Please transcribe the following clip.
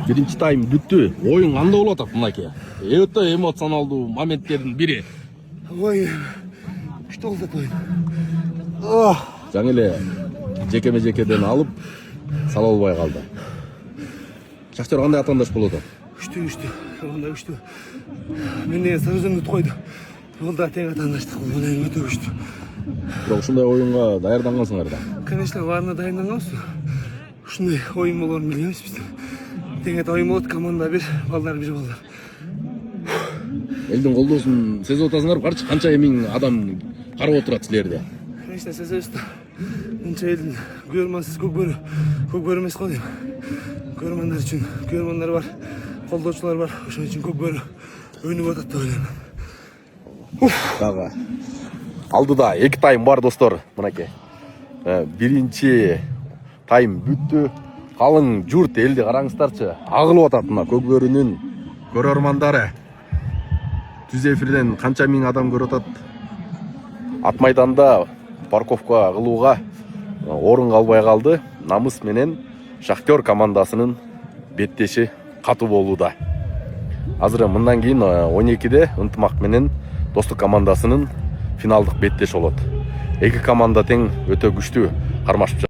Биринчи тайм бүттү. Оюн кандай болуп атат мынакей? Өтө эмоционалдуу моменттердин бири. Ой, күчтүү болуп атат ойын. Жаңы эле жекеме-жекеден алып сала албай калды. Шахтер кандай атаандаш болуп атат? Күчтүү. Мындай күчтүү. Мен деген сразу ұтып койду. Бул да тең атаандаштык. Бул өтө күчтүү. Бирок ушундай оюнга даярдангансыңар да. Конечно, баарына дайынданганбыз. Ушундай оюн болоорун билебиз биз. Тең ойын болот, команда бир, балдар бир балдар. Элдин колдоосун сезип атасыңарбы? Канча миң адам карап отурат силерди? Конечно, сезебиз да. Мынча элдин көрмансыз көкбөрү эмес го дейм. Көрмандар үчүн, көрмандар бар, колдоочулар бар. Ошон үчүн көкбөрү өнүгүп атат деп ойлойм. Дагы алдыда 2 тайм бар достор, мынакей. Биринчи тайм бүттү. Калың журт элди караңыздарчы. Агылып атат мына көкбөрүнүн көрөрмандары. Түз эфирден канча миң адам көрүп атат. Ат майданда парковка кылууга орун калбай калды. Намыс менен Шахтер командасынын беттеши катуу болууда. Азыр мындан кийин 12-де ынтымак менен Достук командасынын финалдык беттеш болот. Эки команда тең өтө күчтүү кармашып